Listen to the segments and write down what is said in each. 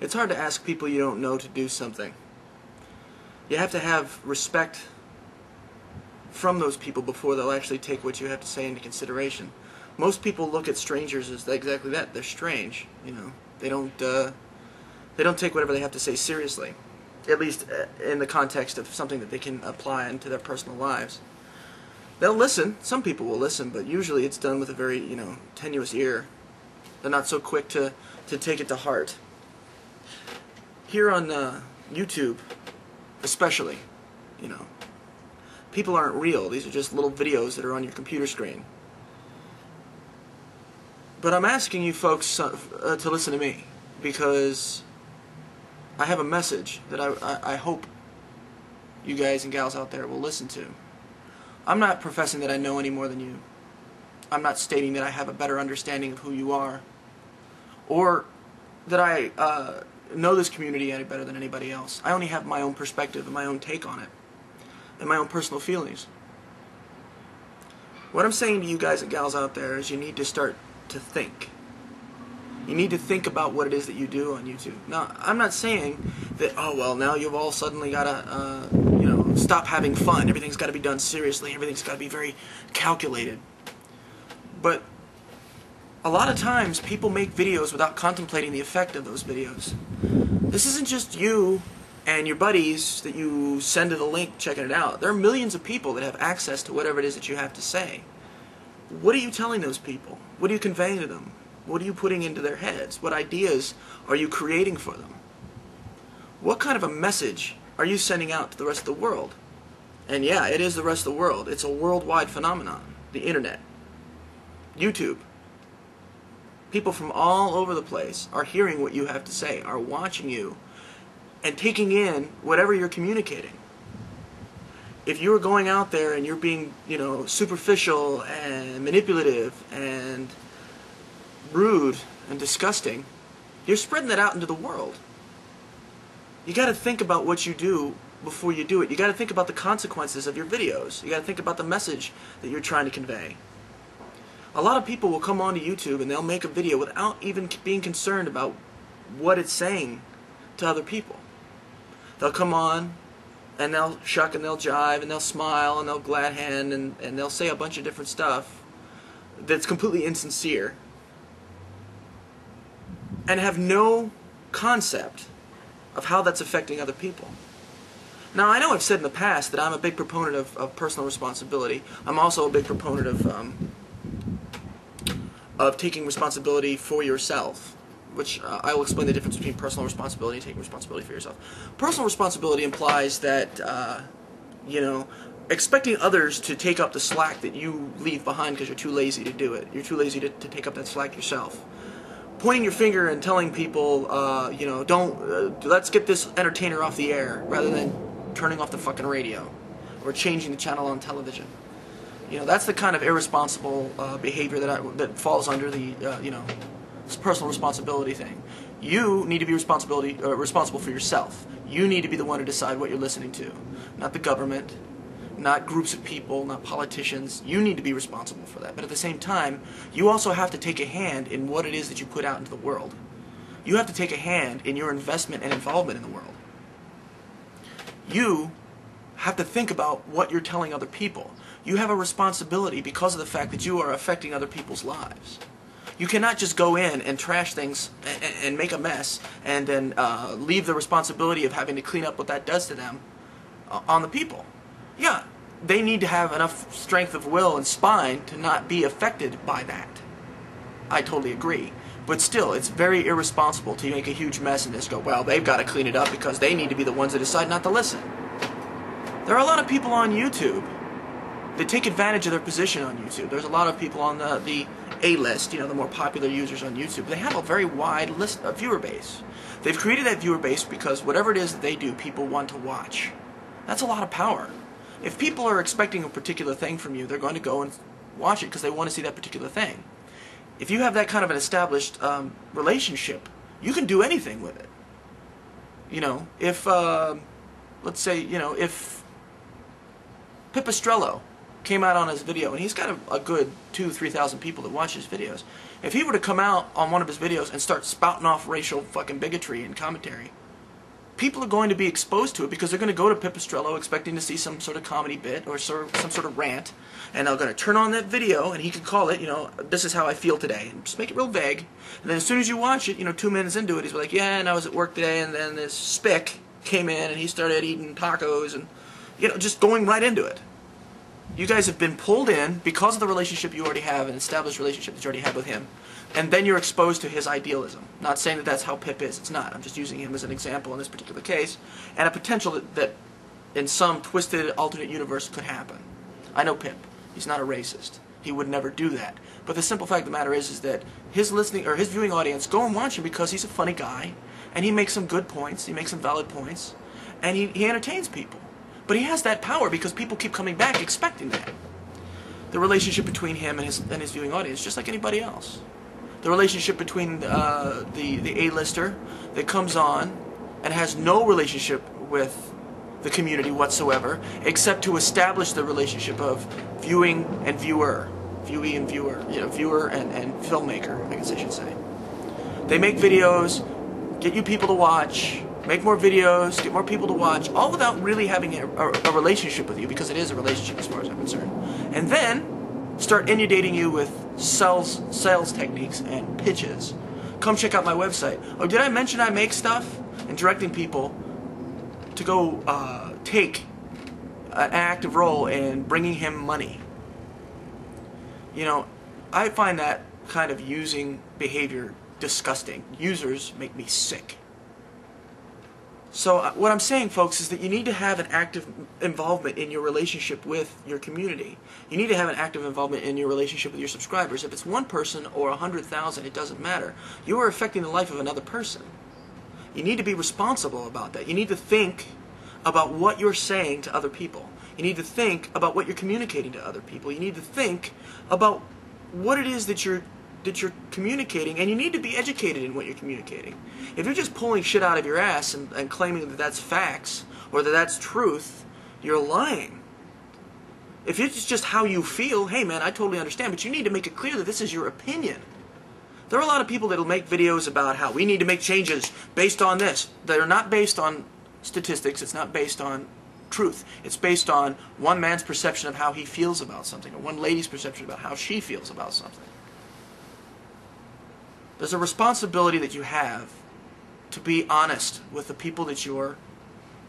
It's hard to ask people you don't know to do something. You have to have respect from those people before they'll actually take what you have to say into consideration. Most people look at strangers as exactly that. They're strange. You know, they don't take whatever they have to say seriously. At least in the context of something that they can apply into their personal lives. They'll listen. Some people will listen, but usually it's done with a very, tenuous ear. They're not so quick to take it to heart. Here on YouTube, especially, people aren't real. These are just little videos that are on your computer screen. But I'm asking you folks to listen to me, because I have a message that I hope you guys and gals out there will listen to. I'm not professing that I know any more than you. I'm not stating that I have a better understanding of who you are, or that I know this community any better than anybody else. I only have my own perspective and my own take on it, and my own personal feelings. What I'm saying to you guys and gals out there is you need to start to think. You need to think about what it is that you do on YouTube. Now, I'm not saying that, oh, well, now you've all suddenly got to, stop having fun. Everything's got to be done seriously. Everything's got to be very calculated. But a lot of times, people make videos without contemplating the effect of those videos. This isn't just you and your buddies that you send to the link checking it out. There are millions of people that have access to whatever it is that you have to say. What are you telling those people? What are you conveying to them? What are you putting into their heads? What ideas are you creating for them? What kind of a message are you sending out to the rest of the world? And yeah, it is the rest of the world. It's a worldwide phenomenon. The internet. YouTube. People from all over the place are hearing what you have to say, are watching you, and taking in whatever you're communicating. If you're going out there and you're being, superficial and manipulative and rude and disgusting, you're spreading that out into the world. You got to think about what you do before you do it. You got to think about the consequences of your videos. You got to think about the message that you're trying to convey. A lot of people will come onto YouTube and they'll make a video without even being concerned about what it's saying to other people. They'll come on and they'll shuck and they'll jive and they'll smile and they'll glad hand and they'll say a bunch of different stuff that's completely insincere and have no concept of how that's affecting other people. Now, I know I've said in the past that I'm a big proponent of personal responsibility. I'm also a big proponent of taking responsibility for yourself, which I will explain the difference between personal responsibility and taking responsibility for yourself. Personal responsibility implies that, expecting others to take up the slack that you leave behind because you're too lazy to do it. You're too lazy to take up that slack yourself. Pointing your finger and telling people, let's get this entertainer off the air, rather than turning off the fucking radio or changing the channel on television. That's the kind of irresponsible behavior that falls under the, personal responsibility thing. You need to be responsible for yourself. You need to be the one to decide what you're listening to, not the government, not groups of people, not politicians. You need to be responsible for that. But at the same time, you also have to take a hand in what it is that you put out into the world. You have to take a hand in your investment and involvement in the world. You have to think about what you're telling other people. You have a responsibility because of the fact that you are affecting other people's lives. You cannot just go in and trash things and make a mess and then leave the responsibility of having to clean up what that does to them on the people. Yeah, they need to have enough strength of will and spine to not be affected by that. I totally agree. But still, it's very irresponsible to make a huge mess and just go, well, they've got to clean it up because they need to be the ones that decide not to listen. There are a lot of people on YouTube that take advantage of their position on YouTube. There's a lot of people on the A-list, the more popular users on YouTube. They have a very wide viewer base. They've created that viewer base because whatever it is that they do, people want to watch. That's a lot of power. If people are expecting a particular thing from you, they're going to go and watch it because they want to see that particular thing. If you have that kind of an established relationship, you can do anything with it. If, let's say, if Pipistrello came out on his video, and he's got a good 2,000-3,000 people that watch his videos. If he were to come out on one of his videos and start spouting off racial fucking bigotry and commentary, people are going to be exposed to it because they're going to go to Pipistrello expecting to see some sort of comedy bit or some sort of rant, and they're going to turn on that video, and he could call it, this is how I feel today, and just make it real vague. And then as soon as you watch it, 2 minutes into it, he's like, yeah, and I was at work today, and then this spick came in, and he started eating tacos, and just going right into it. You guys have been pulled in because of the relationship you already have, an established relationship that you already have with him, and then you're exposed to his idealism. Not saying that that's how Pip is. It's not. I'm just using him as an example in this particular case, and a potential that in some twisted alternate universe could happen. I know Pip. He's not a racist. He would never do that. But the simple fact of the matter is that his listening or his viewing audience go and watch him because he's a funny guy, and he makes some good points. He makes some valid points, and he entertains people. But he has that power because people keep coming back expecting that. The relationship between him and his viewing audience, just like anybody else. The relationship between the A-lister that comes on and has no relationship with the community whatsoever, except to establish the relationship of viewing and viewer. Viewee and viewer. Viewer and filmmaker, I guess I should say. They make videos, get you people to watch, make more videos, get more people to watch, all without really having a relationship with you, because it is a relationship as far as I'm concerned. And then start inundating you with sales techniques and pitches. Come check out my website. Oh, did I mention I make stuff? And directing people to go take an active role in bringing him money. I find that kind of using behavior disgusting. Users make me sick. So what I'm saying, folks, is that you need to have an active involvement in your relationship with your community. You need to have an active involvement in your relationship with your subscribers. If it's one person or 100,000, it doesn't matter. You are affecting the life of another person. You need to be responsible about that. You need to think about what you're saying to other people. You need to think about what you're communicating to other people. You need to think about what it is that you're communicating, and you need to be educated in what you're communicating. If you're just pulling shit out of your ass and claiming that that's facts or that that's truth, you're lying. If it's just how you feel, hey man, I totally understand, but you need to make it clear that this is your opinion. There are a lot of people that will make videos about how we need to make changes based on this. That are not based on statistics, it's not based on truth. It's based on one man's perception of how he feels about something, or one lady's perception about how she feels about something. There's a responsibility that you have to be honest with the people that you're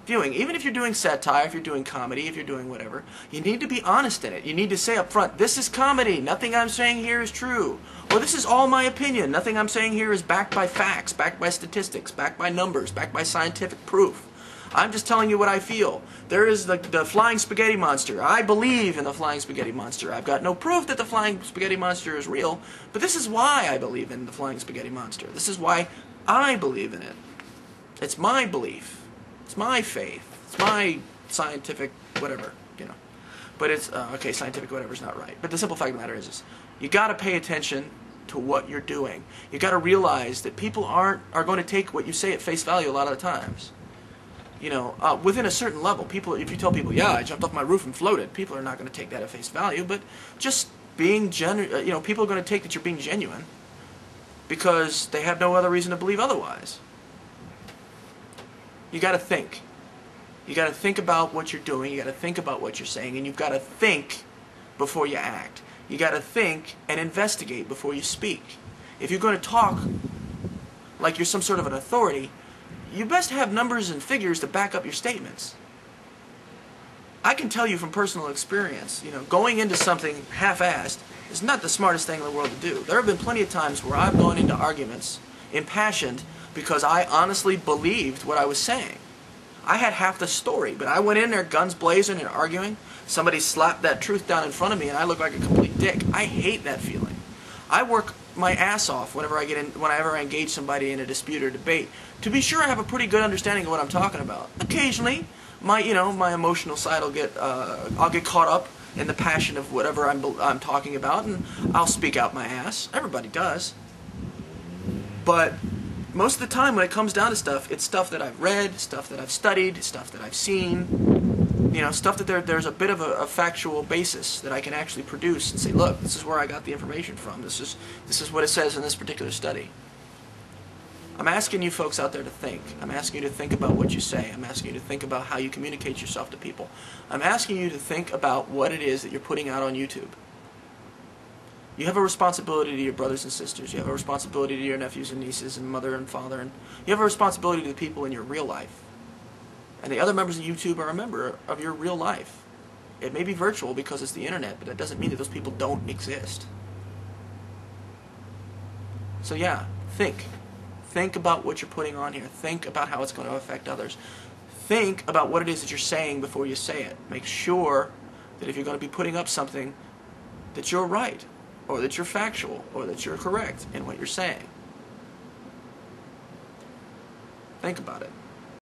viewing. Even if you're doing satire, if you're doing comedy, if you're doing whatever, you need to be honest in it. You need to say up front, this is comedy, nothing I'm saying here is true. Or this is all my opinion, nothing I'm saying here is backed by facts, backed by statistics, backed by numbers, backed by scientific proof. I'm just telling you what I feel. There is the flying spaghetti monster. I believe in the flying spaghetti monster. I've got no proof that the flying spaghetti monster is real, but this is why I believe in the flying spaghetti monster. This is why I believe in it. It's my belief. It's my faith. It's my scientific whatever, But it's, okay, scientific whatever is not right. But the simple fact of the matter is you got to pay attention to what you're doing. You got to realize that people are going to take what you say at face value a lot of the times. Within a certain level, if you tell people, yeah, I jumped off my roof and floated, people are not going to take that at face value, but just being genuine, people are going to take that you're being genuine because they have no other reason to believe otherwise. You got to think. You got to think about what you're doing, you got to think about what you're saying, and you've got to think before you act. You got to think and investigate before you speak. If you're going to talk like you're some sort of an authority, you best have numbers and figures to back up your statements. I can tell you from personal experience, going into something half-assed is not the smartest thing in the world to do. There have been plenty of times where I've gone into arguments impassioned because I honestly believed what I was saying. I had half the story, but I went in there guns blazing and arguing. Somebody slapped that truth down in front of me and I look like a complete dick. I hate that feeling. I work my ass off whenever I engage somebody in a dispute or debate to be sure I have a pretty good understanding of what I'm talking about. Occasionally, my emotional side will I'll get caught up in the passion of whatever I'm talking about, and I'll speak out my ass. Everybody does. But most of the time when it comes down to stuff, it's stuff that I've read, stuff that I've studied, stuff that I've seen. stuff that there's a bit of a factual basis that I can actually produce and say, look, this is where I got the information from. This is what it says in this particular study. I'm asking you folks out there to think. I'm asking you to think about what you say. I'm asking you to think about how you communicate yourself to people. I'm asking you to think about what it is that you're putting out on YouTube. You have a responsibility to your brothers and sisters. You have a responsibility to your nephews and nieces and mother and father. And you have a responsibility to the people in your real life. And the other members of YouTube are a member of your real life. It may be virtual because it's the internet, but that doesn't mean that those people don't exist. So yeah, think. Think about what you're putting on here. Think about how it's going to affect others. Think about what it is that you're saying before you say it. Make sure that if you're going to be putting up something, that you're right, or that you're factual, or that you're correct in what you're saying. Think about it.